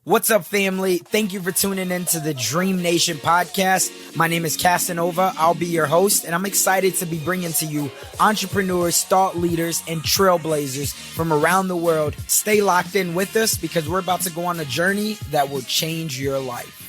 What's up, family? Thank you for tuning in to the DreamNation podcast. My name is Casanova. I'll be your host, and I'm excited to be bringing to you entrepreneurs, thought leaders, and trailblazers from around the world. Stay locked in with us because we're about to go on a journey that will change your life.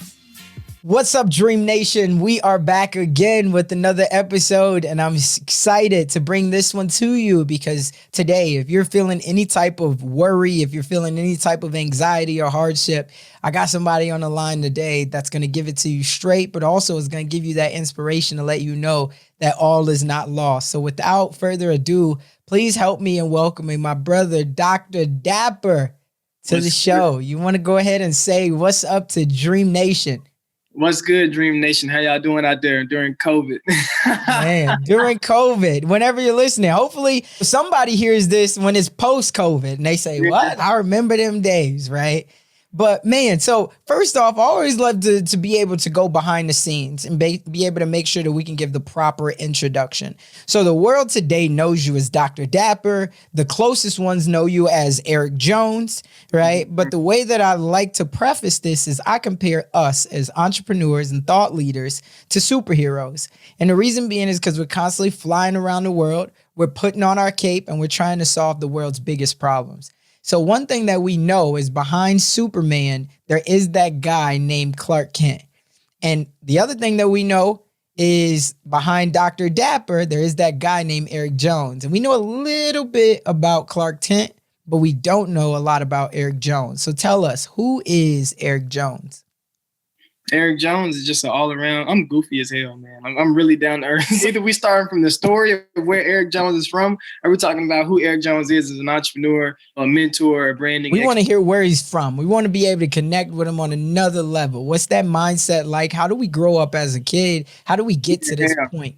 What's up, Dream Nation? We are back again with another episode, and I'm excited to bring this one to you because today, if you're feeling any type of worry, if you're feeling any type of anxiety or hardship, I got somebody on the line today that's going to give it to you straight, but also is going to give you that inspiration to let you know that all is not lost. So without further ado, please help me in welcoming my brother, Dr. Dapper, to the show. You want to go ahead and say what's up to Dream Nation? What's good, Dream Nation? How y'all doing out there during COVID? Man, during COVID, whenever you're listening, hopefully somebody hears this when it's post-COVID and they say, what? I remember them days, right? But man, so first off, I always love to be able to go behind the scenes and be able to make sure that we can give the proper introduction. So the world today knows you as Dr. Dapper. The closest ones know you as Eric Jones, right? But the way that I like to preface this is I compare us as entrepreneurs and thought leaders to superheroes. And the reason being is because we're constantly flying around the world. We're putting on our cape and we're trying to solve the world's biggest problems. So one thing that we know is behind Superman, there is that guy named Clark Kent. And the other thing that we know is behind Dr. Dapper, there is that guy named Eric Jones. And we know a little bit about Clark Kent, but we don't know a lot about Eric Jones. So tell us, who is Eric Jones? Eric Jones is just an all-around, I'm goofy as hell, man. I'm really down to earth. Either we start from the story of where Eric Jones is from, or we're talking about who Eric Jones is as an entrepreneur, a mentor, a branding. We want to hear where he's from. We want to be able to connect with him on another level. What's that mindset like? How do we grow up as a kid? How do we get to this point?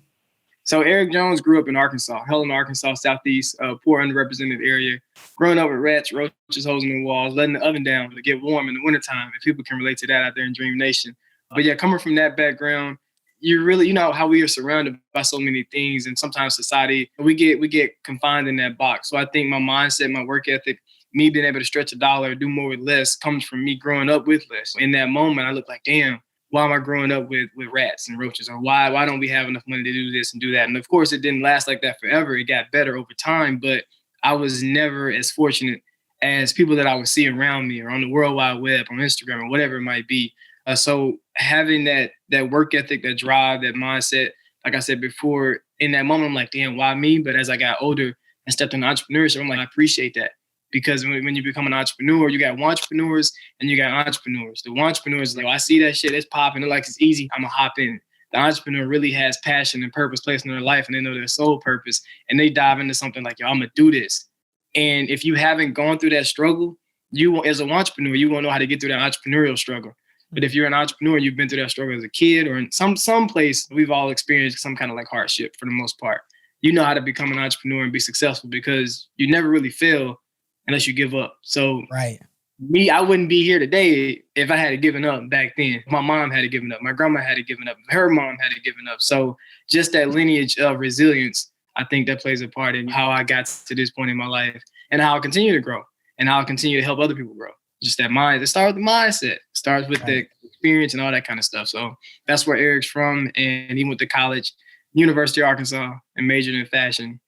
So Eric Jones grew up in Arkansas, Helena, Arkansas, Southeast, poor, underrepresented area. Growing up with rats, roaches, holes in the walls, letting the oven down to get warm in the wintertime. If people can relate to that out there in Dream Nation. But yeah, coming from that background, you know how we are surrounded by so many things, and sometimes society, we get confined in that box. So I think my mindset, my work ethic, me being able to stretch a dollar, do more with less, comes from me growing up with less. In that moment, I look like, damn, why am I growing up with rats and roaches? Or why don't we have enough money to do this and do that? And of course, it didn't last like that forever. It got better over time, but I was never as fortunate as people that I would see around me or on the World Wide Web, on Instagram, or whatever it might be. So having that work ethic, that drive, that mindset, like I said before, in that moment, I'm like, damn, why me? But as I got older and stepped into entrepreneurship, I'm like, I appreciate that. Because when you become an entrepreneur, you got entrepreneurs and you got entrepreneurs. The entrepreneurs, like, I see that shit, it's popping, they're like, it's easy, I'm gonna hop in. The entrepreneur really has passion and purpose placed in their life, and they know their sole purpose, and they dive into something like, yo, I'm gonna do this. And if you haven't gone through that struggle, you, as an entrepreneur, you won't know how to get through that entrepreneurial struggle. But if you're an entrepreneur, you've been through that struggle as a kid, or in some place, we've all experienced some kind of like hardship for the most part. You know how to become an entrepreneur and be successful because you never really fail unless you give up. So right. Me, I wouldn't be here today if I had given up back then. My mom had given up. My grandma had given up. Her mom had given up. So just that lineage of resilience, I think that plays a part in how I got to this point in my life and how I'll continue to grow and how I'll continue to help other people grow. Just that mind. It starts with the mindset. It starts with the experience and all that kind of stuff. So that's where Eric's from. And he went to college, University of Arkansas, and majored in fashion.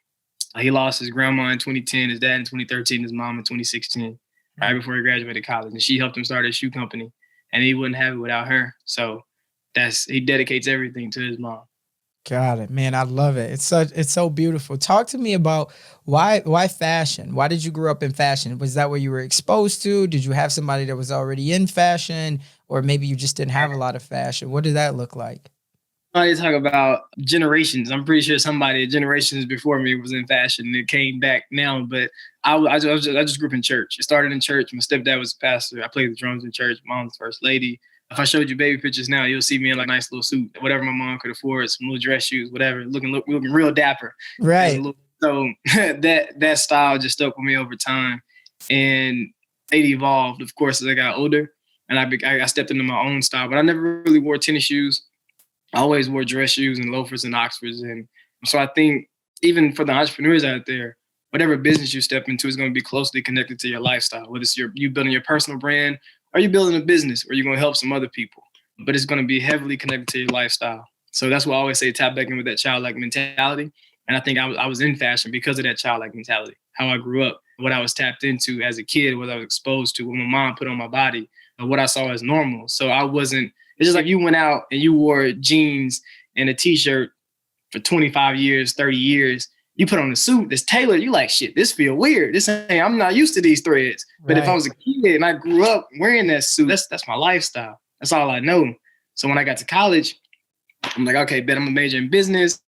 He lost his grandma in 2010, his dad in 2013, his mom in 2016, right before he graduated college. And she helped him start a shoe company. And he wouldn't have it without her. So he dedicates everything to his mom. Got it, man. I love it. It's so beautiful. Talk to me about why fashion? Why did you grow up in fashion? Was that what you were exposed to? Did you have somebody that was already in fashion, or maybe you just didn't have a lot of fashion? What did that look like? You talk about generations. I'm pretty sure somebody generations before me was in fashion and it came back now. But I just grew up in church. It started in church. My stepdad was a pastor. I played the drums in church. Mom's first lady. If I showed you baby pictures now, you'll see me in like a nice little suit, whatever my mom could afford, some little dress shoes, whatever, looking real dapper. Right. So that style just stuck with me over time, and it evolved, of course, as I got older, and I stepped into my own style. But I never really wore tennis shoes. I always wore dress shoes and loafers and Oxfords, and so I think even for the entrepreneurs out there, whatever business you step into is going to be closely connected to your lifestyle, whether it's you building your personal brand are you building a business or are you going to help some other people? But it's going to be heavily connected to your lifestyle. So that's why I always say tap back in with that childlike mentality. And I think I was in fashion because of that childlike mentality, how I grew up, what I was tapped into as a kid, what I was exposed to, what my mom put on my body, and what I saw as normal. So I wasn't, it's just like you went out and you wore jeans and a t-shirt for 25 years, 30 years. You put on a suit that's tailored, you like, shit, this feel weird. This ain't, I'm not used to these threads. But if I was a kid and I grew up wearing that suit, that's my lifestyle. That's all I know. So when I got to college, I'm like, okay, bet I'm gonna major in business,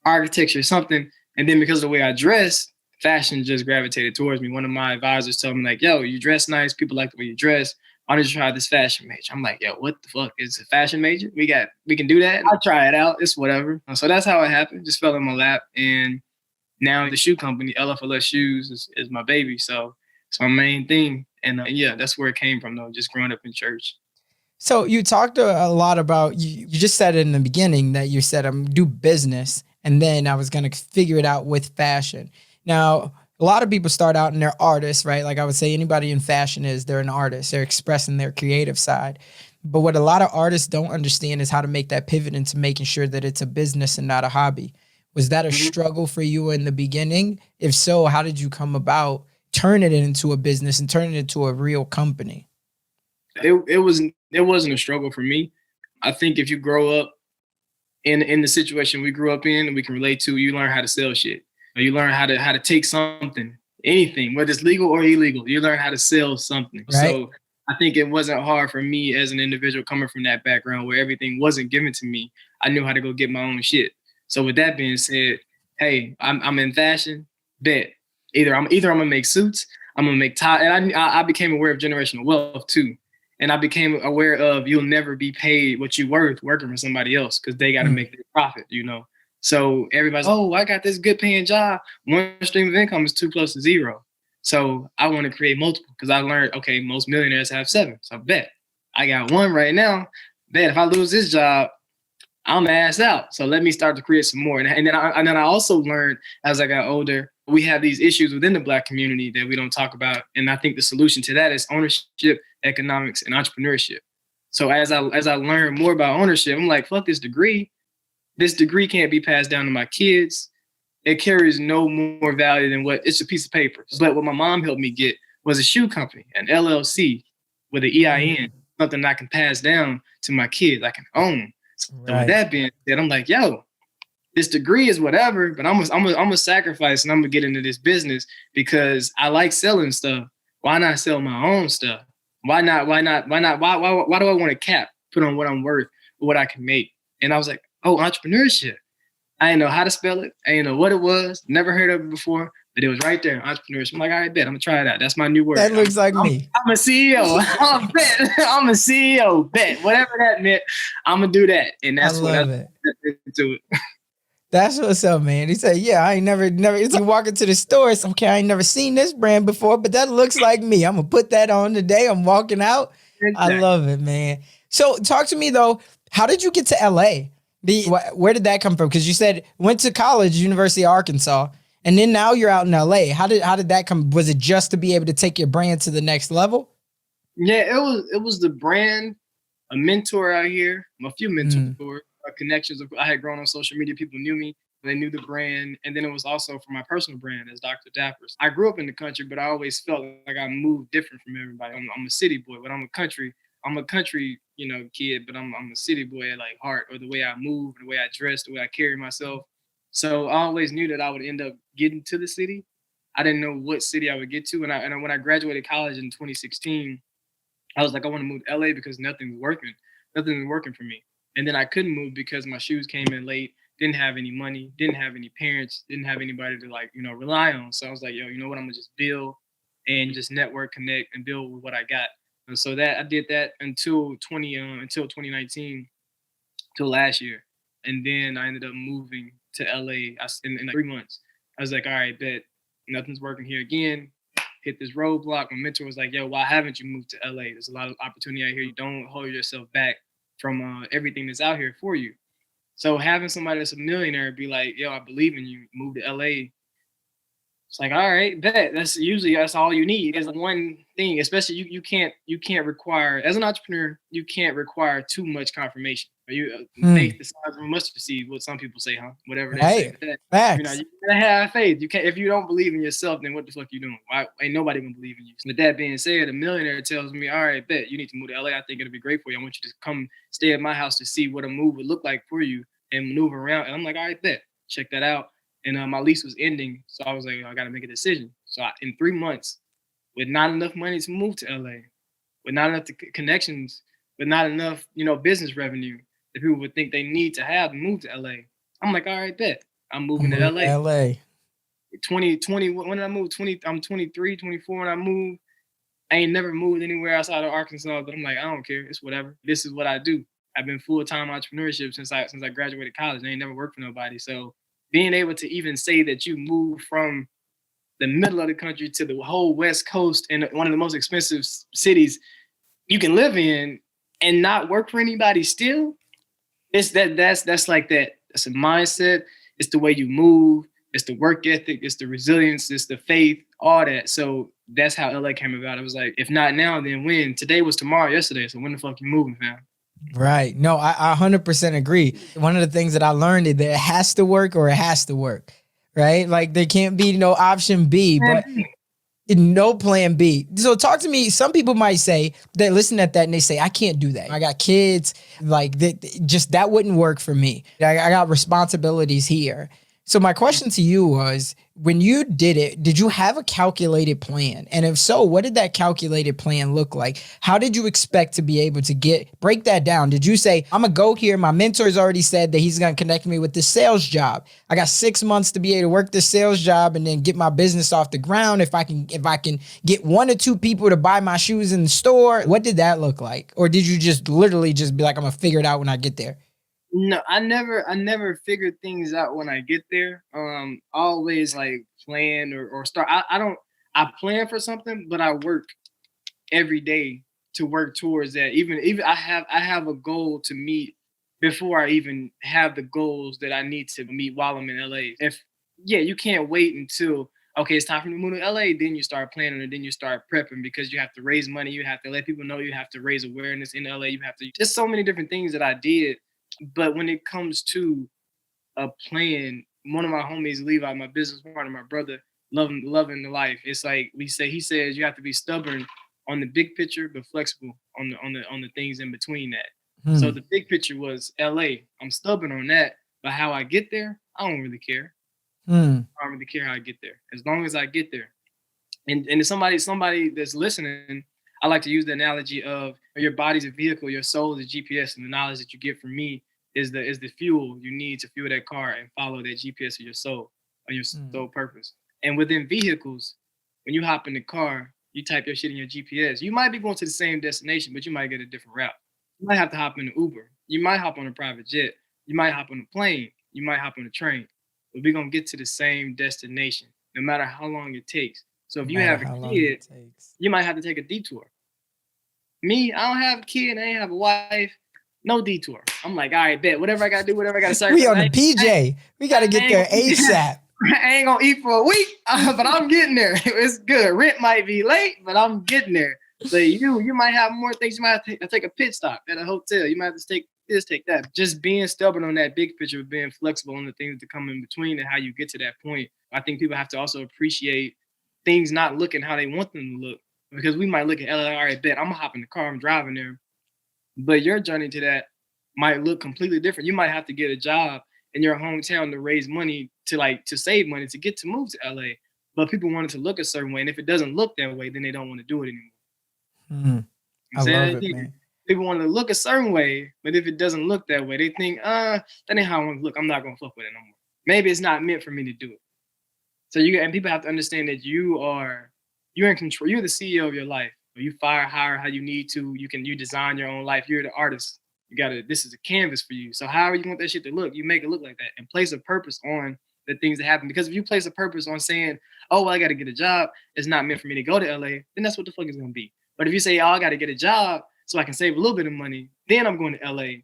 architecture, something. And then because of the way I dress, fashion just gravitated towards me. One of my advisors told me like, yo, you dress nice. People like the way you dress. Why don't you try this fashion major? I'm like, yo, what the fuck? It's a fashion major? We can do that? I'll try it out. It's whatever. So that's how it happened. Just fell in my lap. And now the shoe company, LFLS Shoes, is my baby. So it's my main thing. And yeah, that's where it came from though, just growing up in church. So you talked a lot about, you just said it in the beginning that you said, I'm do business and then I was going to figure it out with fashion. Now, a lot of people start out and they're artists, right? Like I would say anybody in fashion they're an artist. They're expressing their creative side. But what a lot of artists don't understand is how to make that pivot into making sure that it's a business and not a hobby. Was that a struggle for you in the beginning? If so, how did you come about turning it into a business and turning it into a real company? It wasn't a struggle for me. I think if you grow up in the situation we grew up in and we can relate to, you learn how to sell shit. You learn how to take something, anything, whether it's legal or illegal, you learn how to sell something. Right. So I think it wasn't hard for me as an individual coming from that background where everything wasn't given to me. I knew how to go get my own shit. So with that being said, hey, I'm in fashion, bet. Either I'm gonna make suits, I'm gonna make ties. And I became aware of generational wealth too. And I became aware of you'll never be paid what you're worth working for somebody else because they got to make their profit, you know. So everybody's, oh, I got this good paying job. One stream of income is 2 plus 0. So I want to create multiple because I learned, okay, most millionaires have 7. So I bet I got 1 right now. Bet if I lose this job, I'm ass out. So let me start to create some more. And then I also learned as I got older, we have these issues within the Black community that we don't talk about. And I think the solution to that is ownership, economics, and entrepreneurship. So as I learned more about ownership, I'm like, fuck this degree. This degree can't be passed down to my kids. It carries no more value than what it's a piece of paper. But what my mom helped me get was a shoe company, an LLC with an EIN, something I can pass down to my kids, I can own. So with that being said, I'm like, yo, this degree is whatever, but I'm gonna sacrifice and I'm gonna get into this business because I like selling stuff. Why not sell my own stuff? Why not? Why do I want a cap put on what I'm worth, what I can make? And I was like, oh, entrepreneurship. I didn't know how to spell it. I didn't know what it was. Never heard of it before, but it was right there, entrepreneurship. I'm like, all right, bet. I'm gonna try it out. That's my new word. That looks like me. I'm a CEO. I'm a bet. I'm a CEO. Bet. Whatever that meant, I'm gonna do that. And that's what I into it. That's what's up, man. He said, yeah, I ain't never, it's like you walk into the store, it's okay, I ain't never seen this brand before, but that looks like me. I'm gonna put that on today. I'm walking out. Exactly. I love it, man. So talk to me though, how did you get to LA? Where did that come from? Because you said went to college, University of Arkansas, and then now you're out in LA. How did that come? Was it just to be able to take your brand to the next level? Yeah, it was the brand, a mentor out here, a few mentors. Connections. I had grown on social media. People knew me. They knew the brand. And then it was also for my personal brand as Dr. Dappers. I grew up in the country, but I always felt like I moved different from everybody. I'm a city boy, but I'm a country, kid, but I'm a city boy at like heart, or the way I move, the way I dress, the way I carry myself. So I always knew that I would end up getting to the city. I didn't know what city I would get to. And when I graduated college in 2016, I was like, I want to move to LA because nothing's working. Nothing's working for me. And then I couldn't move because my shoes came in late, didn't have any money, didn't have any parents, didn't have anybody to rely on. So I was like, yo, you know what? I'm gonna just build and just network, connect, and build with what I got. And so that I did that until 2019, till last year. And then I ended up moving to LA in like 3 months. I was like, all right, bet nothing's working here again. Hit this roadblock. My mentor was like, yo, why haven't you moved to LA? There's a lot of opportunity out here. You don't hold yourself back from everything that's out here for you. So having somebody that's a millionaire be like, yo, I believe in you, move to LA, It's like, all right, bet. That's all you need. There's one thing, especially you can't require, as an entrepreneur, you can't require too much confirmation. Or faith the size of a mustard seed, what some people say, huh? Whatever they say. Right. But that, Facts. you gotta have faith. You can't, if you don't believe in yourself, then what the fuck you doing? Why ain't nobody gonna believe in you? With that being said, a millionaire tells me, all right, bet you need to move to LA. I think it'll be great for you. I want you to come stay at my house to see what a move would look like for you and maneuver around. And I'm like, all right, bet. Check that out. And my lease was ending, so I was like, I got to make a decision. So in 3 months, with not enough money to move to LA, with not enough connections, with not enough, business revenue that people would think they need to have to move to LA, I'm like, all right, bet. I'm moving to LA. LA. 2020, when did I move? I'm 23, 24 when I moved. I ain't never moved anywhere outside of Arkansas, but I'm like, I don't care. It's whatever. This is what I do. I've been full-time entrepreneurship since I graduated college. I ain't never worked for nobody. So being able to even say that you moved from the middle of the country to the whole West Coast in one of the most expensive cities you can live in and not work for anybody still, that's like that. That's a mindset. It's the way you move. It's the work ethic. It's the resilience. It's the faith, all that. So that's how LA came about. It was like, if not now, then when? Today was tomorrow, yesterday. So when the fuck you moving, fam? Right. No, I 100% agree. One of the things that I learned is that it has to work or it has to work, right? Like there can't be no option B, but no plan B. So talk to me. Some people might say they listen at that and they say, I can't do that. I got kids. Like that wouldn't work for me. I got responsibilities here. So my question to you was, when you did it, did you have a calculated plan? And if so, what did that calculated plan look like? How did you expect to be able to break that down? Did you say, I'm gonna go here. My mentor's already said that he's gonna connect me with this sales job. I got 6 months to be able to work this sales job and then get my business off the ground. If I can get 1 or 2 people to buy my shoes in the store, what did that look like? Or did you just literally just be like, I'm gonna figure it out when I get there? No, I never figured things out when I get there. Always like plan or start. I plan for something, but I work every day to work towards that. Even I have a goal to meet before I even have the goals that I need to meet while I'm in LA. You can't wait until, okay, it's time for me to move to LA. Then you start planning and then you start prepping, because you have to raise money. You have to let people know, you have to raise awareness in LA. You have to, just so many different things that I did. But when it comes to a plan, one of my homies, Levi, my business partner, my brother, loving the life. It's like he says you have to be stubborn on the big picture, but flexible on the things in between that. So the big picture was LA. I'm stubborn on that, but how I get there, I don't really care. I don't really care how I get there, as long as I get there. And if somebody that's listening, I like to use the analogy of your body's a vehicle, your soul is a GPS, and the knowledge that you get from me is the fuel you need to fuel that car and follow that GPS of your soul, or your soul purpose. And within vehicles, when you hop in the car, you type your shit in your GPS. You might be going to the same destination, but you might get a different route. You might have to hop in an Uber. You might hop on a private jet. You might hop on a plane. You might hop on a train. But we're going to get to the same destination, no matter how long it takes. So if you have a kid, you might have to take a detour. Me, I don't have a kid. I ain't have a wife. No detour. I'm like, all right, bet. Whatever I got to do, whatever I got to sacrifice. We on the PJ. We got to get there ASAP. I ain't going to eat for a week, but I'm getting there. It's good. Rent might be late, but I'm getting there. So you might have more things. You might have to take a pit stop at a hotel. You might have to take this, take that. Just being stubborn on that big picture, being flexible on the things that come in between and how you get to that point. I think people have to also appreciate things not looking how they want them to look. Because we might look at LA, all right, bet, I'm going to hop in the car, I'm driving there. But your journey to that might look completely different. You might have to get a job in your hometown to raise money, to save money, to get to move to LA. But people want it to look a certain way. And if it doesn't look that way, then they don't want to do it anymore. I love it, man. People want to look a certain way, but if it doesn't look that way, they think, that ain't how I want to look. I'm not going to fuck with it no more. Maybe it's not meant for me to do it. So and people have to understand that you're in control. You're the CEO of your life. You hire how you need to. You design your own life. You're the artist. This is a canvas for you. So however you want that shit to look, you make it look like that and place a purpose on the things that happen. Because if you place a purpose on saying, oh, well, I got to get a job, it's not meant for me to go to LA, then that's what the fuck it's going to be. But if you say, oh, I got to get a job so I can save a little bit of money, then I'm going to LA,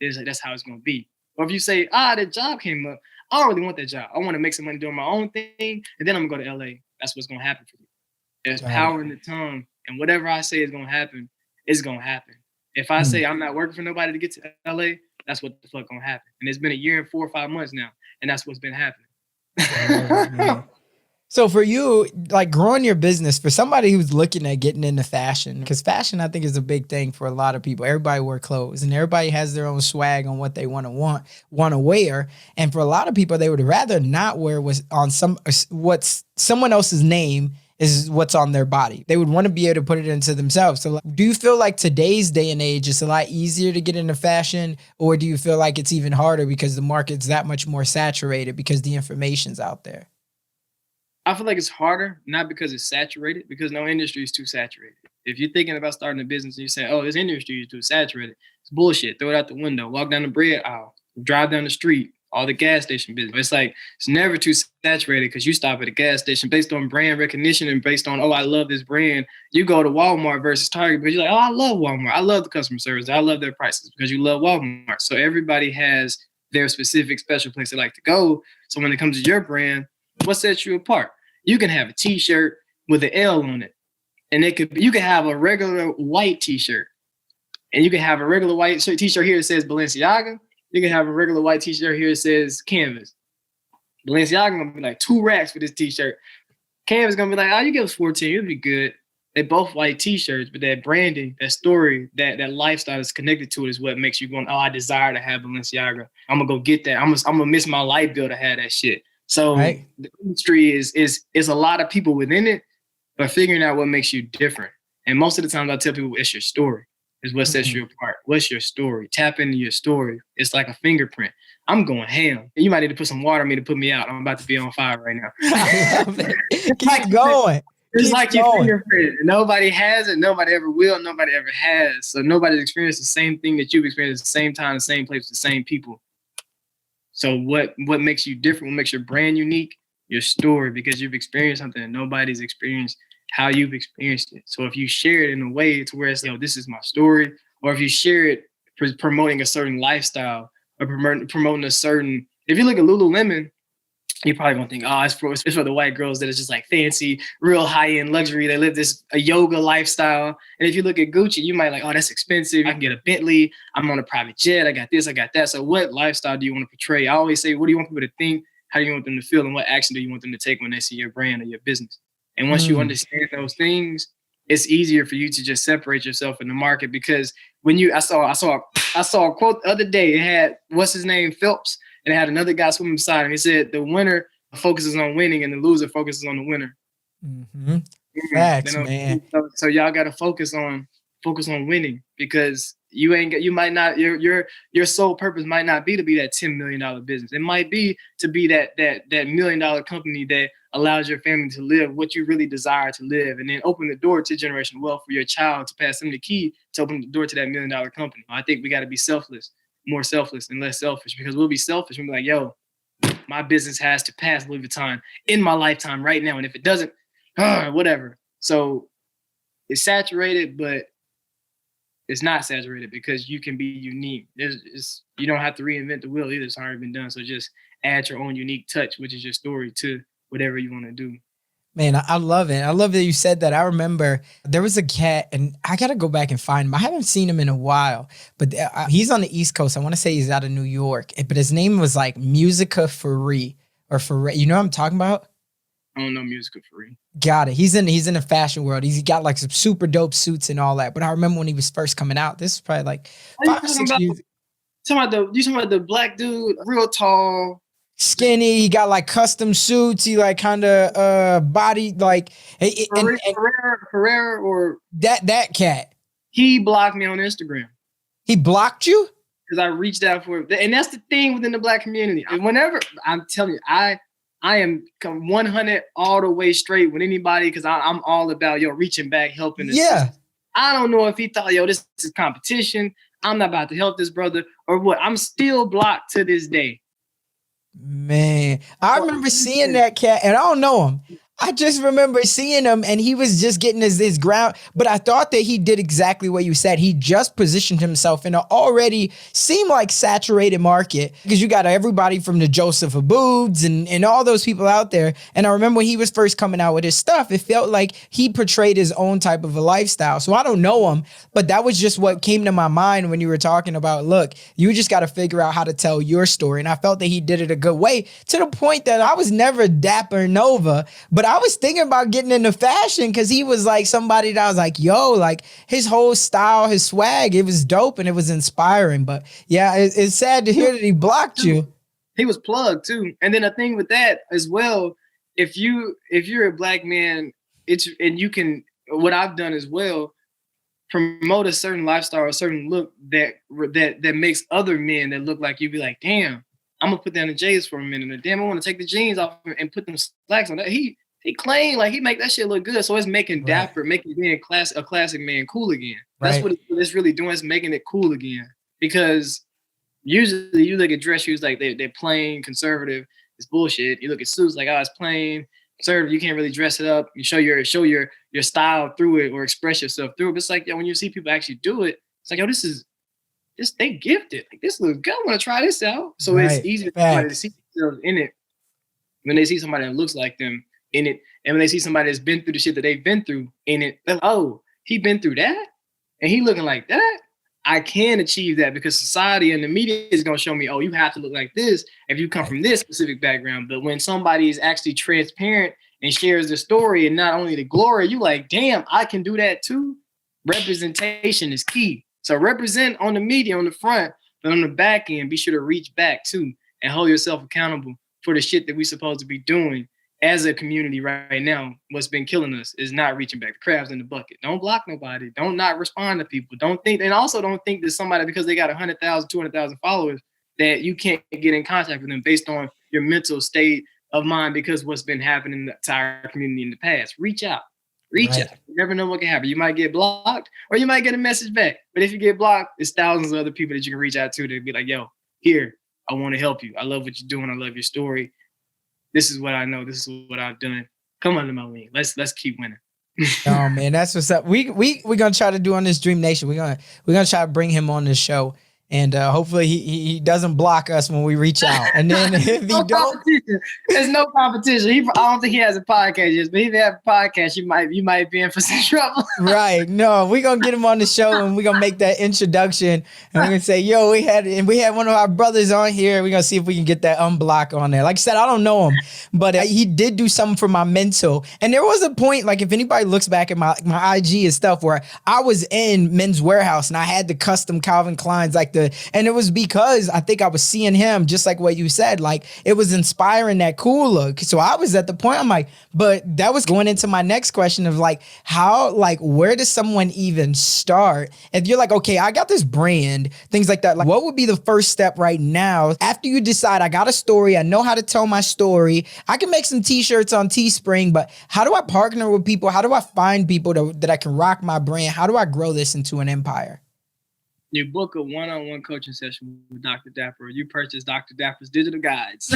that's how it's going to be. Or if you say, the job came up, I don't really want that job. I want to make some money doing my own thing, and then I'm gonna go to LA. That's what's gonna happen for me. There's power in the tongue, and whatever I say is gonna happen, it's gonna happen. If I say I'm not working for nobody to get to LA, that's what the fuck gonna happen. And it's been a year and 4 or 5 months now, and that's what's been happening. So for you, like growing your business, for somebody who's looking at getting into fashion, because fashion, I think, is a big thing for a lot of people. Everybody wear clothes and everybody has their own swag on what they want to wear. And for a lot of people, they would rather not wear what's on what's someone else's name is what's on their body. They would want to be able to put it into themselves. So do you feel like today's day and age is a lot easier to get into fashion, or do you feel like it's even harder because the market's that much more saturated because the information's out there? I feel like it's harder, not because it's saturated, because no industry is too saturated. If you're thinking about starting a business and you say, oh, this industry is too saturated, it's bullshit. Throw it out the window, walk down the bread aisle, drive down the street, all the gas station business. It's like, it's never too saturated because you stop at a gas station based on brand recognition and based on, oh, I love this brand. You go to Walmart versus Target because you're like, oh, I love Walmart. I love the customer service. I love their prices because you love Walmart. So everybody has their specific special place they like to go. So when it comes to your brand, what sets you apart? You can have a t-shirt with an L on it. And you can have a regular white t-shirt. And you can have a regular white t-shirt here that says Balenciaga. You can have a regular white t-shirt here that says Canvas. Balenciaga gonna be like 2 racks for this t-shirt. Canvas gonna be like, oh, you give us 14, it'll be good. They both white t-shirts, but that branding, that story, that lifestyle is connected to it is what makes you go, oh, I desire to have Balenciaga. I'm gonna go get that. I'm gonna miss my light bill to have that shit. So right. The industry is a lot of people within it, but figuring out what makes you different. And most of the time I tell people it's your story is what sets you apart. What's your story? Tap into your story. It's like a fingerprint. I'm going ham. You might need to put some water on me to put me out. I'm about to be on fire right now. I love it. Keep going. It's like your fingerprint. Nobody has it. Nobody ever will. Nobody ever has. So nobody's experienced the same thing that you've experienced at the same time, the same place, the same people. So what makes you different? What makes your brand unique? Your story, because you've experienced something that nobody's experienced how you've experienced it. So if you share it in a way to where it's like, oh, this is my story, or if you share it promoting a certain lifestyle or promoting a certain, if you look at Lululemon, you're probably gonna think, oh, it's for the white girls that is just like fancy, real high-end luxury. They live a yoga lifestyle. And if you look at Gucci, you might like, oh, that's expensive. I can get a Bentley. I'm on a private jet. I got this, I got that. So what lifestyle do you want to portray? I always say, what do you want people to think? How do you want them to feel? And what action do you want them to take when they see your brand or your business? And once you understand those things, it's easier for you to just separate yourself in the market. Because when I saw a quote the other day, it had, what's his name, Phelps, and it had another guy swimming beside him. He said, the winner focuses on winning and the loser focuses on the winner. Mm-hmm. Facts, man. So y'all got to focus on winning, because you might not, your sole purpose might not be to be that $10 million business. It might be to be that $1 million company that allows your family to live what you really desire to live, and then open the door to generational wealth for your child, to pass them the key to open the door to that $1 million company. I think we got to be more selfless and less selfish, because we'll be selfish. We'll be like, yo, my business has to pass Louis Vuitton in my lifetime right now. And if it doesn't, whatever. So it's saturated, but it's not saturated because you can be unique. You don't have to reinvent the wheel either. It's already been done. So just add your own unique touch, which is your story, to whatever you want to do. Man, I love it. I love that you said that. I remember there was a cat, and I got to go back and find him. I haven't seen him in a while, but he's on the East Coast. I want to say he's out of New York, but his name was like Musica Free or Free. You know what I'm talking about? I don't know Musica Free. Got it. He's in the fashion world. He's got like some super dope suits and all that. But I remember when he was first coming out, this is probably like 5 or 6 years. You talking about the black dude, real tall, skinny, he got like custom suits, he like kind of body like Herrera or that cat. He blocked me on Instagram. He blocked you? Because I reached out for it. And that's the thing within the black community. And whenever, I'm telling you, I am 100 all the way straight with anybody, because I'm all about, reaching back, helping. Yeah. I don't know if he thought, this is competition. I'm not about to help this brother or what. I'm still blocked to this day. Man, I remember seeing that cat, and I don't know him. I just remember seeing him and he was just getting his ground. But I thought that he did exactly what you said. He just positioned himself in an already seemed like saturated market because you got everybody from the Joseph Aboods and all those people out there. And I remember when he was first coming out with his stuff, it felt like he portrayed his own type of a lifestyle. So I don't know him, but that was just what came to my mind when you were talking about, look, you just got to figure out how to tell your story. And I felt that he did it a good way to the point that I was never Dapper Nova, but I was thinking about getting into fashion because he was like somebody that I was like, yo, like his whole style, his swag, it was dope and it was inspiring. But yeah, it's sad to hear that he blocked you. He was plugged too. And then the thing with that as well, if you're a black man, and you can, what I've done as well, promote a certain lifestyle, a certain look that makes other men that look like you be like, damn, I'm gonna put down the J's for a minute, or damn, I want to take the jeans off and put them slacks on. That he clean, like he make that shit look good. So it's making dapper, making being a classic man cool again. That's what it's really doing. It's making it cool again. Because usually you look at dress shoes like they're plain conservative. It's bullshit. You look at suits like, oh, it's plain conservative. You can't really dress it up. You show your style through it or express yourself through it. But it's like, yo, when you see people actually do it, it's like, yo, they gifted. Like, this looks good. I want to try this out. So it's easy for somebody to see themselves in it when they see somebody that looks like them in it. And when they see somebody that's been through the shit that they've been through in it, they're like, oh, he been through that? And he looking like that? I can achieve that because society and the media is going to show me, oh, you have to look like this if you come from this specific background. But when somebody is actually transparent and shares the story and not only the glory, you like, damn, I can do that too. Representation is key. So represent on the media on the front, but on the back end, be sure to reach back too and hold yourself accountable for the shit that we're supposed to be doing as a community right now. What's been killing us is not reaching back. The crabs in the bucket. Don't block nobody. Don't not respond to people. Don't think that somebody, because they got 100,000, 200,000 followers, that you can't get in contact with them based on your mental state of mind because what's been happening to our community in the past. Reach out. Reach out. You never know what can happen. You might get blocked or you might get a message back. But if you get blocked, there's thousands of other people that you can reach out to be like, yo, here, I want to help you. I love what you're doing. I love your story. This is what I know. This is what I've done. Come under my wing. Let's keep winning. Oh man, that's what's up. We're gonna try to do on this DreamNation. We're gonna try to bring him on this show. And hopefully he doesn't block us when we reach out. And then if he don't, there's no competition. I don't think he has a podcast yet, but if he has a podcast, you might be in for some trouble. Right. No, we're gonna get him on the show and we're gonna make that introduction and we're gonna say, yo, we had one of our brothers on here. We're gonna see if we can get that unblock on there. Like I said, I don't know him, but he did do something for my mental. And there was a point, like if anybody looks back at my IG and stuff, where I was in Men's Warehouse and I had the custom Calvin Kleins, like and it was because I think I was seeing him, just like what you said, like it was inspiring that cool look. So I was at the point, I'm like, but that was going into my next question of like, how, like, where does someone even start? If you're like, okay, I got this brand, things like that, like what would be the first step right now after you decide I got a story, I know how to tell my story, I can make some t-shirts on Teespring, but how do I partner with people? How do I find people that I can rock my brand? How do I grow this into an empire? You book a one-on-one coaching session with Dr. Dapper, or you purchase Dr. Dapper's digital guides.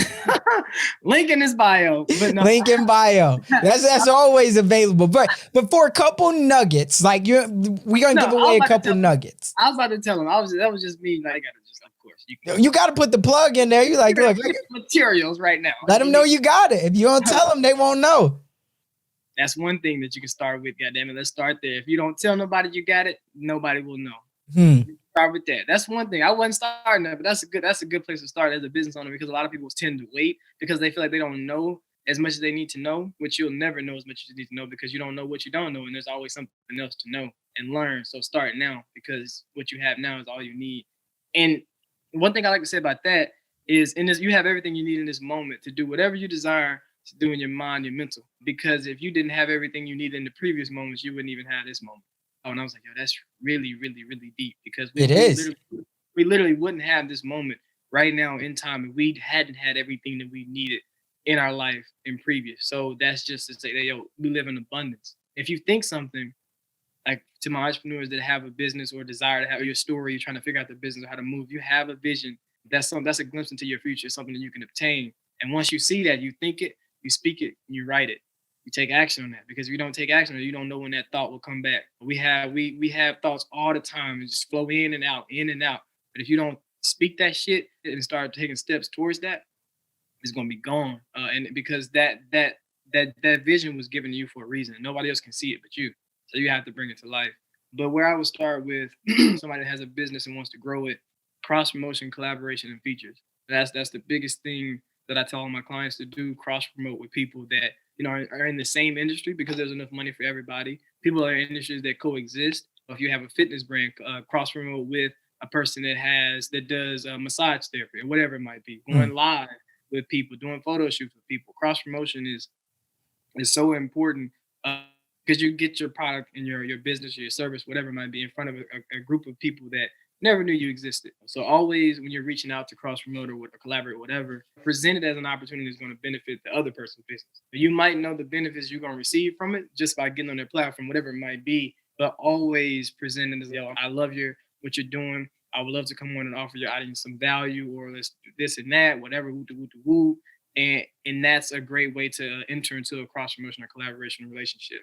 Link in his bio. But no. Link in bio. That's always available. But for a couple nuggets, like we're gonna give away a couple nuggets. I was about to tell him. That was just me. Like, I gotta just, of course, you gotta put the plug in there. You like, look, materials right now. Let them know you got it. If you don't tell them, they won't know. That's one thing that you can start with. Goddamn it, let's start there. If you don't tell nobody you got it, nobody will know. Start with that. That's one thing. I wasn't starting that, but that's a good place to start as a business owner, because a lot of people tend to wait because they feel like they don't know as much as they need to know, which you'll never know as much as you need to know because you don't know what you don't know, and there's always something else to know and learn. So start now, because what you have now is all you need. And one thing I like to say about that is, you have everything you need in this moment to do whatever you desire to do in your mind, your mental. Because if you didn't have everything you needed in the previous moments, you wouldn't even have this moment. Oh, and I was like, yo, that's really, really, really deep, because we literally wouldn't have this moment right now in time if we hadn't had everything that we needed in our life in previous. So that's just to say that, yo, we live in abundance. If you think something, like to my entrepreneurs that have a business or desire to have your story, you're trying to figure out the business or how to move, you have a vision. That's a glimpse into your future, something that you can obtain. And once you see that, you think it, you speak it, and you write it. You take action on that, because if you don't take action on it, you don't know when that thought will come back. We have thoughts all the time and just flow in and out, in and out. But if you don't speak that shit and start taking steps towards that, it's gonna be gone. And because that vision was given to you for a reason. Nobody else can see it but you. So you have to bring it to life. But where I would start with somebody that has a business and wants to grow it, cross promotion, collaboration, and features. That's the biggest thing that I tell all my clients to do. Cross promote with people that are in the same industry, because there's enough money for everybody. People are in industries that coexist. If you have a fitness brand, cross promote with a person that does massage therapy or whatever it might be. Going live with people, doing photo shoots with people. Cross promotion is so important, because you get your product and your business or your service, whatever it might be, in front of a group of people that never knew you existed. So always, when you're reaching out to cross promote or collaborate, whatever, present it as an opportunity that's going to benefit the other person's business. You might know the benefits you're going to receive from it just by getting on their platform, whatever it might be, but always present it as, yo, I love what you're doing. I would love to come on and offer your audience some value, or let's do this and that, whatever, woo. And that's a great way to enter into a cross promotion or collaboration relationship.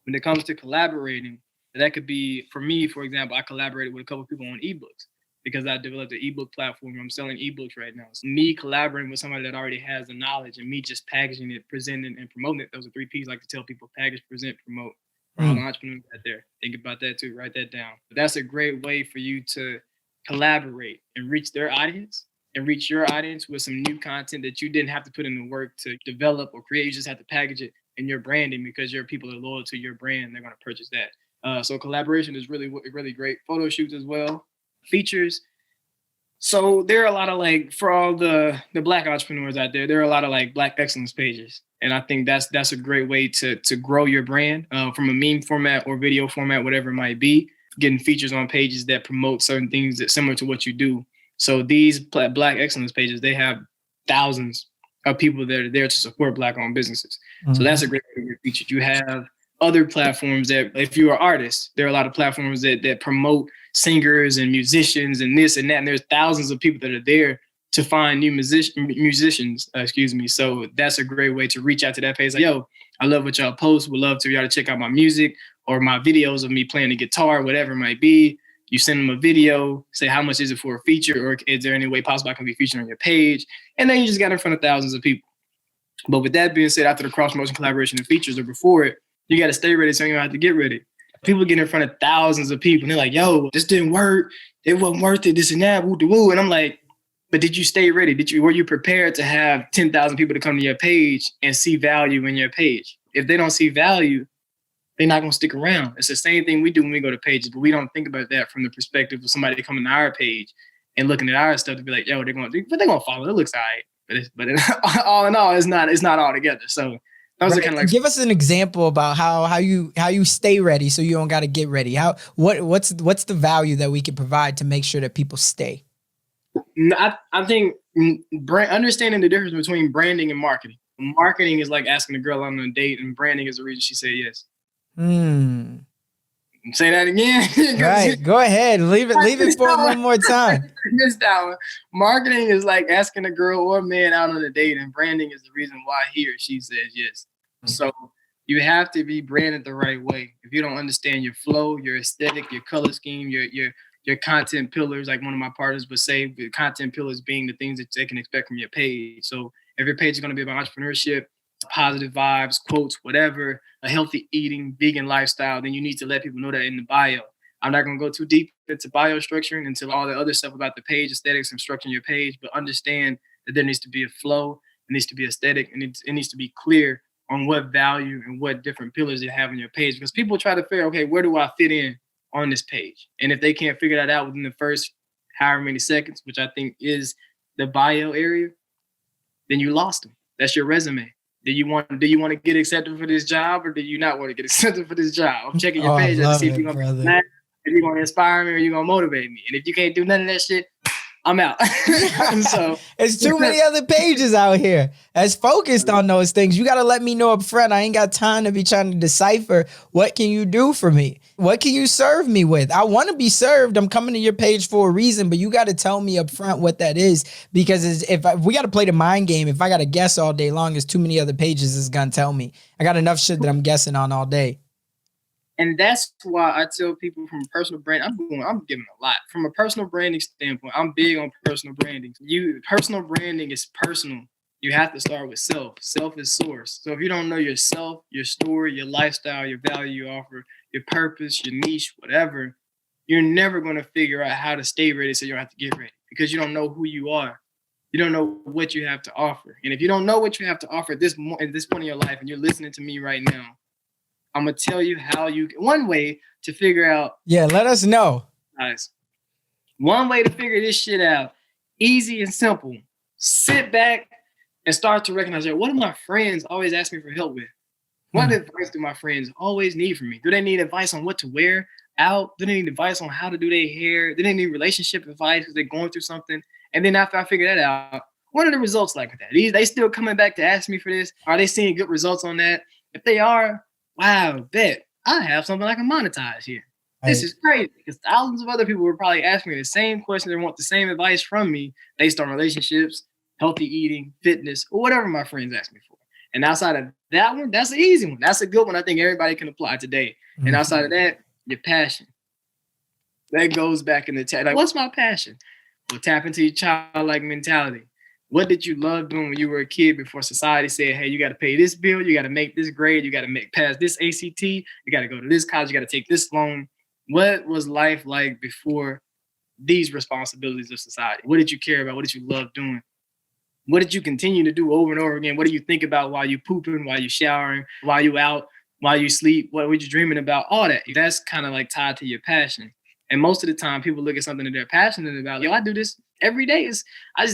When it comes to collaborating, that could be, for me, for example, I collaborated with a couple of people on ebooks, because I developed an ebook platform. I'm selling ebooks right now. So me collaborating with somebody that already has the knowledge, and me just packaging it, presenting, and promoting it. Those are 3 P's I like to tell people: package, present, promote. For all the entrepreneurs out there, think about that too. Write that down. But that's a great way for you to collaborate and reach their audience, and reach your audience with some new content that you didn't have to put in the work to develop or create. You just have to package it in your branding, because your people are loyal to your brand. They're going to purchase that. So collaboration is really, really great. Photo shoots as well. Features. So there are a lot of, for all the Black entrepreneurs out there, there are a lot of Black excellence pages. And I think that's a great way to grow your brand, from a meme format or video format, whatever it might be, getting features on pages that promote certain things that similar to what you do. So these Black excellence pages, they have thousands of people that are there to support Black-owned businesses. So that's a great way to get featured. You have other platforms that, if you're an artist, there are a lot of platforms that promote singers and musicians and this and that. And there's thousands of people that are there to find new musicians. So that's a great way to reach out to that page. Like, yo, I love what y'all post. Would love to y'all to check out my music or my videos of me playing the guitar, whatever it might be. You send them a video, say how much is it for a feature, or is there any way possible I can be featured on your page? And then you just got in front of thousands of people. But with that being said, after the cross promotion, collaboration, and features, or before it, you got to stay ready, so you don't have to get ready. People get in front of thousands of people and they're like, yo, this didn't work. It wasn't worth it, this and that, woo. And I'm like, but did you stay ready? Were you prepared to have 10,000 people to come to your page and see value in your page? If they don't see value, they're not going to stick around. It's the same thing we do when we go to pages, but we don't think about that from the perspective of somebody coming to our page and looking at our stuff to be like, yo, they're going to follow. It looks all right. But all in all, it's not all together. So those are kind of give us an example about how you stay ready, so you don't got to get ready. What's the value that we can provide to make sure that people stay? I think understanding the difference between branding and marketing. Marketing is like asking a girl on a date, and branding is the reason she said yes. Say that again. Right. Go ahead. Leave it for one more time. Missed that one. Marketing is like asking a girl or a man out on a date, and branding is the reason why he or she says yes. So you have to be branded the right way. If you don't understand your flow, your aesthetic, your color scheme, your content pillars, like one of my partners would say, the content pillars being the things that they can expect from your page. So if your page is going to be about entrepreneurship, positive vibes, quotes, whatever, a healthy eating, vegan lifestyle, then you need to let people know that in the bio. I'm not going to go too deep into bio structuring until all the other stuff about the page, aesthetics, and structuring your page, but understand that there needs to be a flow, it needs to be aesthetic, and it needs to be clear on what value and what different pillars you have on your page. Because people try to figure, okay, where do I fit in on this page? And if they can't figure that out within the first however many seconds, which I think is the bio area, then you lost them. That's your resume. Do you want to get accepted for this job, or do you not want to get accepted for this job? I'm checking your page to see if you're going to inspire me or you're going to motivate me. And if you can't do none of that shit, I'm out. So it's too many other pages out here that's focused on those things. You got to let me know up front. I ain't got time to be trying to decipher what can you do for me? What can you serve me with? I want to be served. I'm coming to your page for a reason, but you got to tell me up front what that is, because if we got to play the mind game, if I got to guess all day long, there's too many other pages it's going to tell me. I got enough shit that I'm guessing on all day. And that's why I tell people from a personal brand, I'm giving a lot. From a personal branding standpoint, I'm big on personal branding. Personal branding is personal. You have to start with self. Self is source. So if you don't know yourself, your story, your lifestyle, your value you offer, your purpose, your niche, whatever, you're never going to figure out how to stay ready so you don't have to get ready, because you don't know who you are. You don't know what you have to offer. And if you don't know what you have to offer at this point in your life, and you're listening to me right now, I'm going to tell you one way to figure out. Yeah, let us know. Guys, one way to figure this shit out, easy and simple. Sit back and start to recognize, what do my friends always ask me for help with? What advice do my friends always need from me? Do they need advice on what to wear out? Do they need advice on how to do their hair? Do they need relationship advice because they're going through something? And then after I figure that out, what are the results like with that? They still coming back to ask me for this? Are they seeing good results on that? If they are, wow, bet I have something I can monetize here. Right. This is crazy, because thousands of other people were probably asking me the same question. They want the same advice from me based on relationships, healthy eating, fitness, or whatever my friends ask me for. And outside of that one, that's an easy one. That's a good one I think everybody can apply today. Mm-hmm. And outside of that, your passion. That goes back in the tag. Like, what's my passion? Well, tap into your childlike mentality. What did you love doing when you were a kid before society said, hey, you got to pay this bill, you got to make this grade, you got to pass this ACT, you got to go to this college, you got to take this loan? What was life like before these responsibilities of society? What did you care about? What did you love doing? What did you continue to do over and over again? What do you think about while you pooping, while you showering, while you out, while you sleep? What were you dreaming about? All that. That's kind of like tied to your passion. And most of the time, people look at something that they're passionate about. I do this every day. It's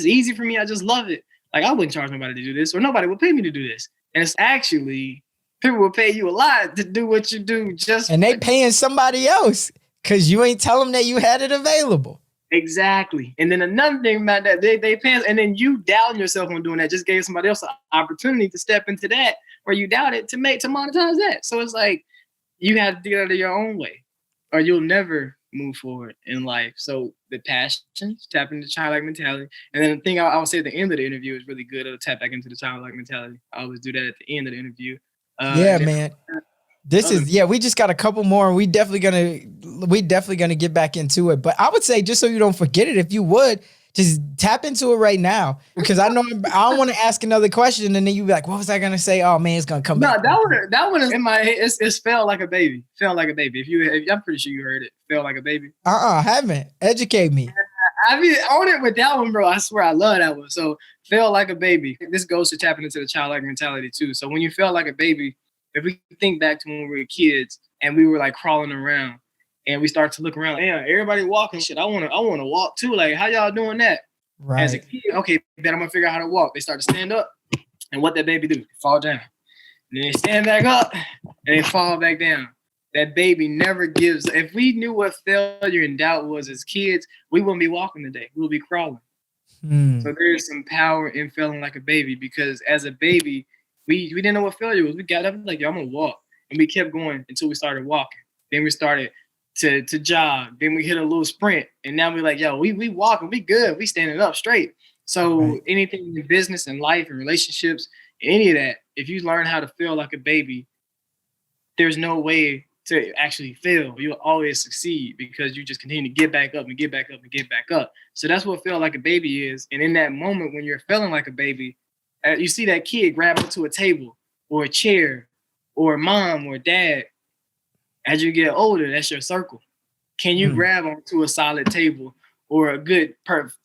easy for me. I just love it. Like, I wouldn't charge nobody to do this, or nobody would pay me to do this. And it's actually, people will pay you a lot to do what you do. And they paying somebody else because you ain't tell them that you had it available. Exactly. And then another thing about that, they pay, and then you doubting yourself on doing that just gave somebody else an opportunity to step into that where you doubt it to monetize that. So it's like, you have to do it your own way, or you'll never move forward in life. So the passion, tap into childlike mentality. And then the thing I would say at the end of the interview is really good. It'll tap back into the childlike mentality. I always do that at the end of the interview. Man. We just got a couple more. We definitely gonna get back into it. But I would say, just so you don't forget it, if you would, just tap into it right now, because I know I don't want to ask another question and then you be like, what was I gonna say? Oh man, it's gonna come back. That one is in my head. It's felt like a baby. Felt like a baby. I'm pretty sure you heard it. Felt like a baby. I haven't. Educate me. I mean, on it with that one, bro. I swear I love that one. So, felt like a baby. This goes to tapping into the childlike mentality too. So when you felt like a baby, if we think back to when we were kids and we were like crawling around, and we start to look around, like, damn, everybody walking. Shit, I want to walk too. Like, how y'all doing that? Right. As a kid, okay, then I'm gonna figure out how to walk. They start to stand up, and what that baby do? Fall down. And then they stand back up, and they fall back down. That baby never gives. If we knew what failure and doubt was as kids, we wouldn't be walking today. We would be crawling. So there's some power in feeling like a baby, because as a baby, we didn't know what failure was. We got up like, yo, I'm gonna walk, and we kept going until we started walking. Then we started to jog. Then we hit a little sprint, and now we're like, yo, we walking, we good, we standing up straight. So anything in business and life and relationships, any of that, if you learn how to feel like a baby, there's no way to actually fail. You'll always succeed, because you just continue to get back up and get back up and get back up. So that's what feel like a baby is. And in that moment when you're feeling like a baby, you see that kid grab onto a table or a chair or a mom or dad. As you get older, that's your circle. Can you grab onto a solid table or a good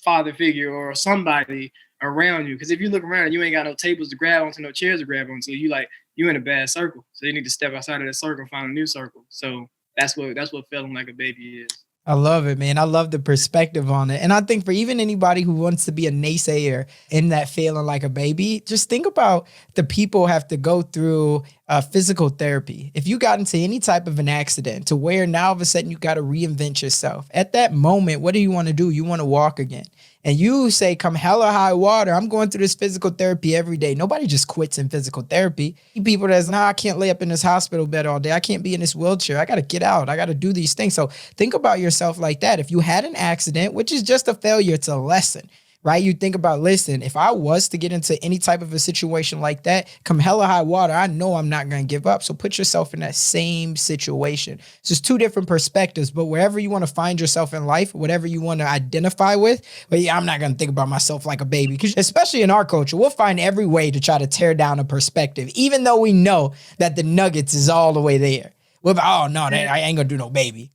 father figure or somebody around you? Because if you look around and you ain't got no tables to grab onto, no chairs to grab onto, you in a bad circle. So you need to step outside of that circle and find a new circle. So that's what feeling like a baby is. I love it, man. I love the perspective on it. And I think for even anybody who wants to be a naysayer in that feeling like a baby, just think about the people have to go through physical therapy. If you got into any type of an accident to where now all of a sudden you got to reinvent yourself, at that moment, what do you want to do? You want to walk again. And you say, come hell or high water, I'm going through this physical therapy every day. Nobody just quits in physical therapy. People that's, nah, I can't lay up in this hospital bed all day. I can't be in this wheelchair. I got to get out. I got to do these things. So think about yourself like that. If you had an accident, which is just a failure, it's a lesson. Right? You think about, listen, if I was to get into any type of a situation like that, come hell or high water, I know I'm not going to give up. So put yourself in that same situation. It's just two different perspectives, but wherever you want to find yourself in life, whatever you want to identify with, but yeah, I'm not going to think about myself like a baby, because especially in our culture, we'll find every way to try to tear down a perspective, even though we know that the nuggets is all the way there. We're like, oh no, I ain't going to do no baby.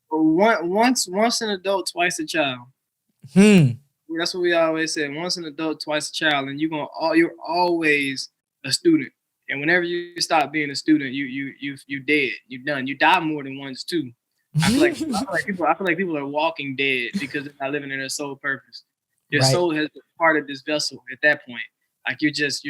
Once an adult, twice a child. That's what we always say. Once an adult, twice a child, and you're always a student. And whenever you stop being a student, you dead. You're done. You die more than once too. I feel like people are walking dead because they're not living in their soul purpose. Your soul has departed this vessel at that point. Like you're just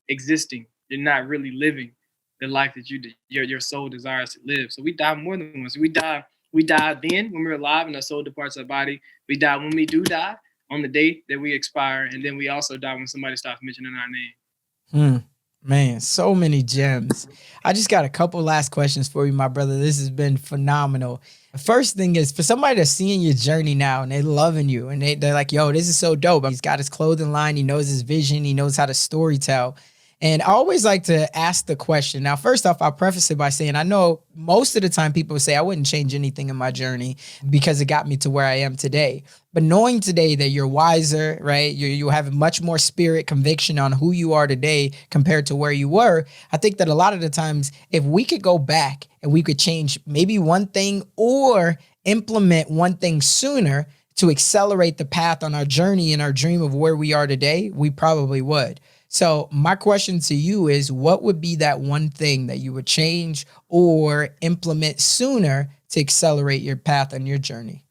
existing. You're not really living the life that your soul desires to live. So we die more than once. We die then when we're alive and our soul departs our body. We die when we do die, on the day that we expire. And then we also die when somebody stops mentioning our name. Man, so many gems. I just got a couple last questions for you, my brother. This has been phenomenal. The first thing is, for somebody that's seeing your journey now and they're loving you and they're like, yo, this is so dope. He's got his clothing line. He knows his vision. He knows how to story tell. And I always like to ask the question. Now, first off, I'll preface it by saying, I know most of the time people say I wouldn't change anything in my journey because it got me to where I am today. But knowing today that you're wiser, right? You have much more spirit, conviction on who you are today compared to where you were. I think that a lot of the times, if we could go back and we could change maybe one thing or implement one thing sooner to accelerate the path on our journey and our dream of where we are today, we probably would. So my question to you is, what would be that one thing that you would change or implement sooner to accelerate your path on your journey?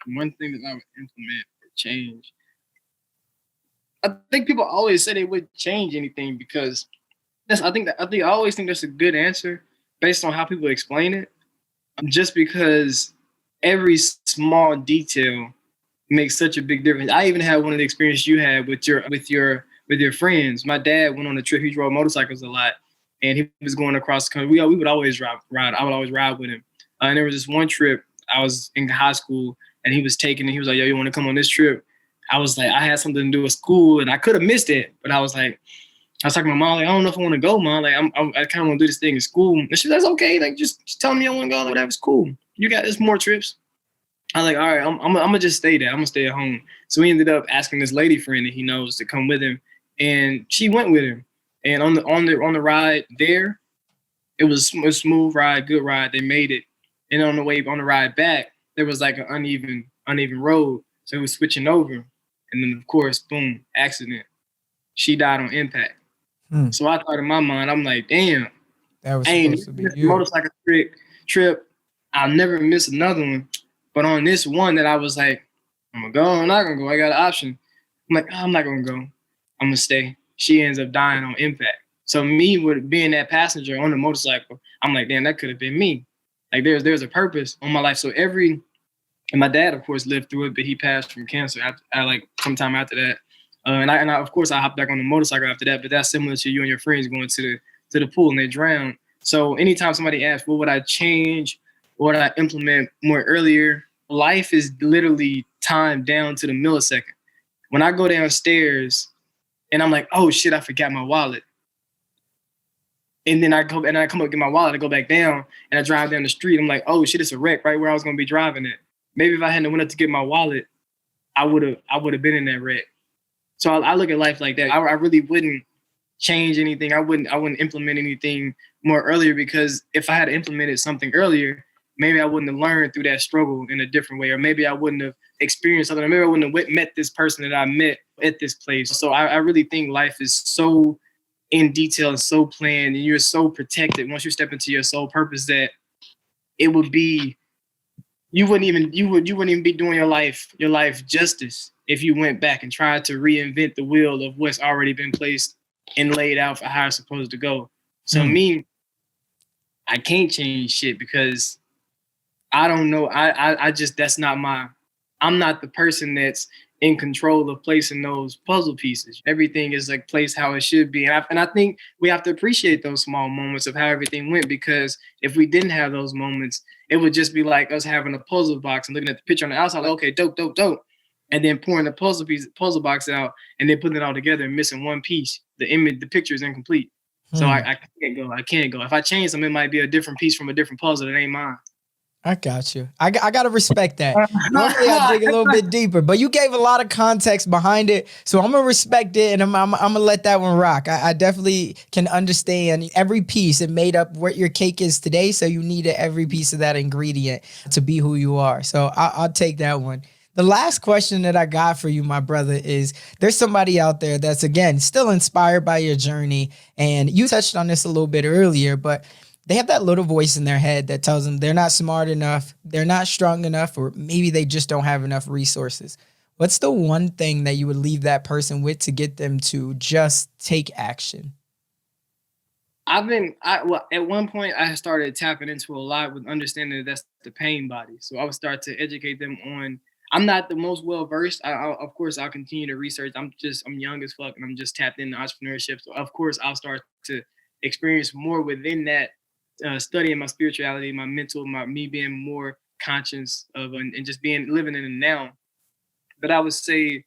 One thing that I would implement or change. I think people always say they would change anything because I always think that's a good answer based on how people explain it. Just because every small detail makes such a big difference. I even had one of the experiences you had with your friends. My dad went on a trip. He drove motorcycles a lot, and he was going across the country. We would always ride. I would always ride with him. And there was this one trip. I was in high school, and he was like, "Yo, you want to come on this trip?" I was like, I had something to do with school, and I could have missed it, but I was talking to my mom, like, I don't know if I want to go, Mom. Like, I kind of want to do this thing in school. And she was like, that's okay. Like, just tell me I want to go. Like, whatever's cool. You got this more trips. I was like, all right, I'm gonna just stay there. I'm gonna stay at home. So we ended up asking this lady friend that he knows to come with him, and she went with him. And on the ride there, it was a smooth ride, good ride. They made it. And on the ride back, there was like an uneven road, so it was switching over. And then of course, boom, accident. She died on impact. So I thought in my mind, I'm like, damn, that was supposed to be you. Motorcycle trip. I'll never miss another one. But on this one that I was like, I'm gonna go, I'm not gonna go. I got an option. I'm like, I'm not gonna go. I'm gonna stay. She ends up dying on impact. So me with being that passenger on the motorcycle, I'm like, damn, that could have been me. Like there's a purpose on my life. So and my dad, of course, lived through it, but he passed from cancer sometime after that. And I of course I hopped back on the motorcycle after that. But that's similar to you and your friends going to the pool and they drowned. So anytime somebody asks, what would I change? What I implement more earlier, life is literally timed down to the millisecond. When I go downstairs and I'm like, oh shit, I forgot my wallet. And then I come up get my wallet, I go back down and I drive down the street. I'm like, oh shit, it's a wreck right where I was gonna be driving it. Maybe if I hadn't went up to get my wallet, I would have been in that wreck. So I look at life like that. I really wouldn't change anything. I wouldn't implement anything more earlier, because if I had implemented something earlier, maybe I wouldn't have learned through that struggle in a different way, or maybe I wouldn't have experienced something, or maybe I wouldn't have met this person that I met at this place. So I really think life is so in detail and so planned, and you're so protected once you step into your soul purpose that it would be, you wouldn't even be doing your life justice if you went back and tried to reinvent the wheel of what's already been placed and laid out for how it's supposed to go. So Hmm. me, I can't change shit because I don't know. I just, that's not my, I'm not the person that's in control of placing those puzzle pieces. Everything is like placed how it should be. And I think we have to appreciate those small moments of how everything went, because if we didn't have those moments, it would just be like us having a puzzle box and looking at the picture on the outside, like, okay, dope, dope, dope. And then pouring the puzzle box out and then putting it all together and missing one piece. The image, the picture is incomplete. So Hmm. I can't go. I can't go. If I change something, it might be a different piece from a different puzzle that ain't mine. I got you. I got to respect that. Normally I dig a little bit deeper, but you gave a lot of context behind it. So I'm going to respect it, and I'm going to let that one rock. I definitely can understand every piece. It made up what your cake is today. So you needed every piece of that ingredient to be who you are. So I'll take that one. The last question that I got for you, my brother, is there's somebody out there that's, again, still inspired by your journey. And you touched on this a little bit earlier, but they have that little voice in their head that tells them they're not smart enough, they're not strong enough, or maybe they just don't have enough resources. What's the one thing that you would leave that person with to get them to just take action? Well, at one point I started tapping into a lot with understanding that that's the pain body. So I would start to educate them on, I'm not the most well versed. Of course, I'll continue to research. I'm young as fuck and I'm just tapped into entrepreneurship. So of course I'll start to experience more within that, studying my spirituality, my mental, me being more conscious of, and just being living in the now. But I would say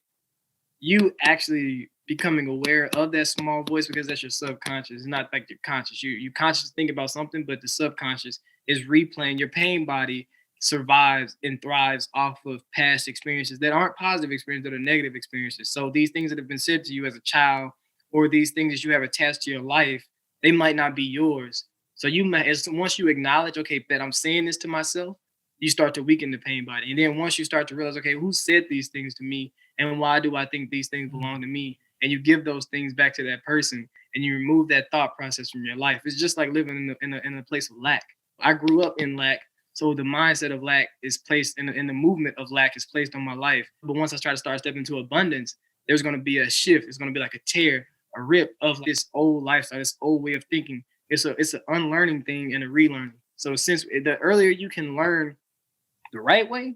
you actually becoming aware of that small voice, because that's your subconscious. It's not like your conscious. You conscious think about something, but the subconscious is replaying. Your pain body survives and thrives off of past experiences that aren't positive experiences, that are negative experiences. So these things that have been said to you as a child, or these things that you have attached to your life, they might not be yours. So you might, once you acknowledge, okay, that I'm saying this to myself, you start to weaken the pain body. And then once you start to realize, okay, who said these things to me, and why do I think these things belong to me? And you give those things back to that person, and you remove that thought process from your life. It's just like living in a place of lack. I grew up in lack, so the mindset of lack is placed in the movement of lack is placed on my life. But once I try to start stepping into abundance, there's going to be a shift. It's going to be like a tear, a rip of this old lifestyle, this old way of thinking. It's an unlearning thing and a relearning. So since the earlier you can learn the right way,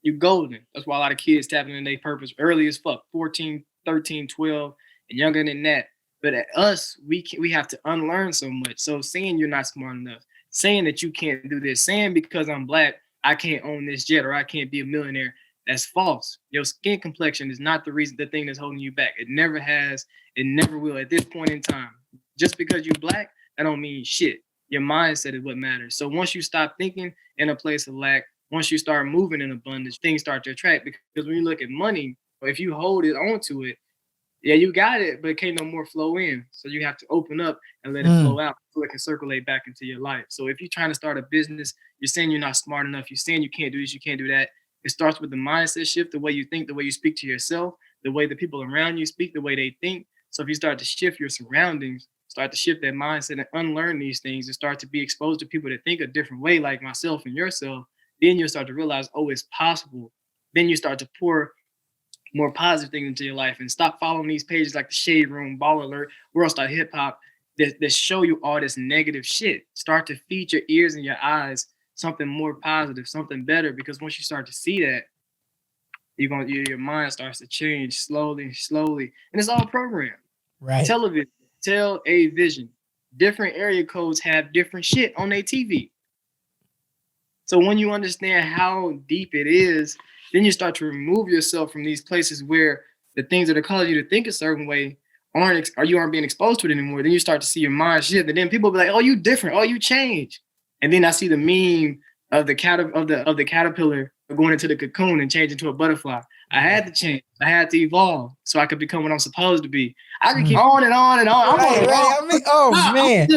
you golden. That's why a lot of kids tapping in their purpose early as fuck, 14, 13, 12, and younger than that. But at us, we have to unlearn so much. So saying you're not smart enough, saying that you can't do this, saying because I'm black, I can't own this jet or I can't be a millionaire, that's false. Your skin complexion is not the thing that's holding you back. It never has, it never will at this point in time. Just because you're black, that don't mean shit. Your mindset is what matters. So once you stop thinking in a place of lack, once you start moving in abundance, things start to attract. Because when you look at money, if you hold it onto it, yeah, you got it, but it can't no more flow in. So you have to open up and let it flow out so it can circulate back into your life. So if you're trying to start a business, you're saying you're not smart enough, you're saying you can't do this, you can't do that. It starts with the mindset shift, the way you think, the way you speak to yourself, the way the people around you speak, the way they think. So if you start to shift your surroundings, start to shift that mindset and unlearn these things and start to be exposed to people that think a different way, like myself and yourself, then you'll start to realize, oh, it's possible. Then you start to pour more positive things into your life and stop following these pages like the Shade Room, Ball Alert, World Star Hip Hop that show you all this negative shit. Start to feed your ears and your eyes something more positive, something better, because once you start to see that, your mind starts to change slowly, slowly, and it's all programmed. Right. Television, tell a vision. Different area codes have different shit on their TV. So when you understand how deep it is, then you start to remove yourself from these places where the things that are causing you to think a certain way you aren't being exposed to it anymore. Then you start to see your mind shift, and then people be like, "Oh, you different. Oh, you change." And then I see the meme of the caterpillar going into the cocoon and changing to a butterfly. I had to change. I had to evolve so I could become what I'm supposed to be. I could keep on and on and on. Man.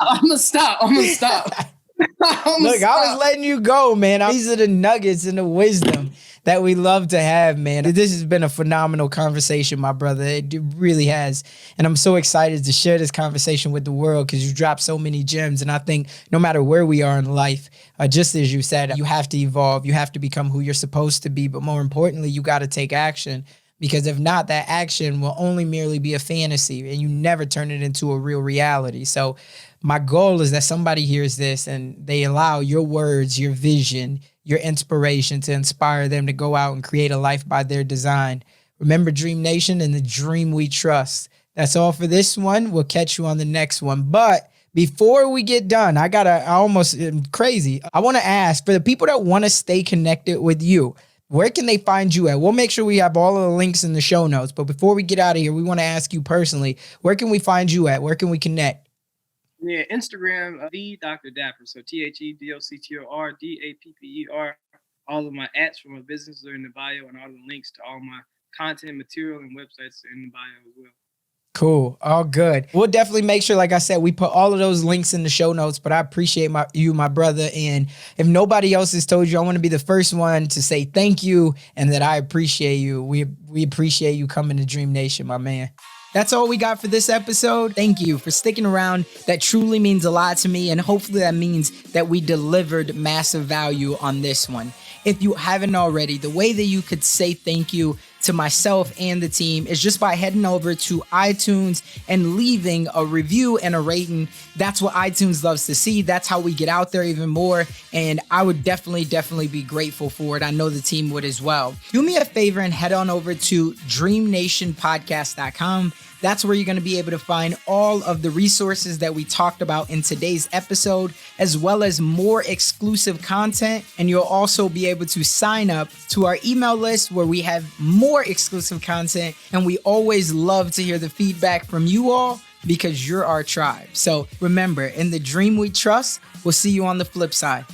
I'm gonna stop. Look, I was letting you go, man. These are the nuggets and the wisdom that we love to have, man. This has been a phenomenal conversation, my brother. It really has. And I'm so excited to share this conversation with the world because you dropped so many gems. And I think no matter where we are in life, just as you said, you have to evolve. You have to become who you're supposed to be. But more importantly, you got to take action. Because if not, that action will only merely be a fantasy and you never turn it into a real reality. So my goal is that somebody hears this and they allow your words, your vision, your inspiration to inspire them to go out and create a life by their design. Remember Dream Nation and the dream we trust. That's all for this one. We'll catch you on the next one. But before we get done, I almost crazy. I want to ask for the people that want to stay connected with you, where can they find you at? We'll make sure we have all of the links in the show notes. But before we get out of here, we want to ask you personally, where can we find you at? Where can we connect? Yeah, Instagram, the Dr. Dapper. So TheDoctorDapper. All of my ats for my business are in the bio, and all the links to all my content, material, and websites are in the bio as well. Cool. All good. We'll definitely make sure, like I said, we put all of those links in the show notes, but I appreciate you, my brother. And if nobody else has told you, I want to be the first one to say thank you and that I appreciate you. We appreciate you coming to Dream Nation, my man. That's all we got for this episode. Thank you for sticking around. That truly means a lot to me. And hopefully that means that we delivered massive value on this one. If you haven't already, the way that you could say thank you to myself and the team is just by heading over to iTunes and leaving a review and a rating. That's what iTunes loves to see. That's how we get out there even more. And I would definitely be grateful for it. I know the team would as well. Do me a favor and head on over to DreamNationPodcast.com. That's where you're going to be able to find all of the resources that we talked about in today's episode, as well as more exclusive content. And you'll also be able to sign up to our email list where we have more exclusive content. And we always love to hear the feedback from you all because you're our tribe. So remember, in the dream we trust, we'll see you on the flip side.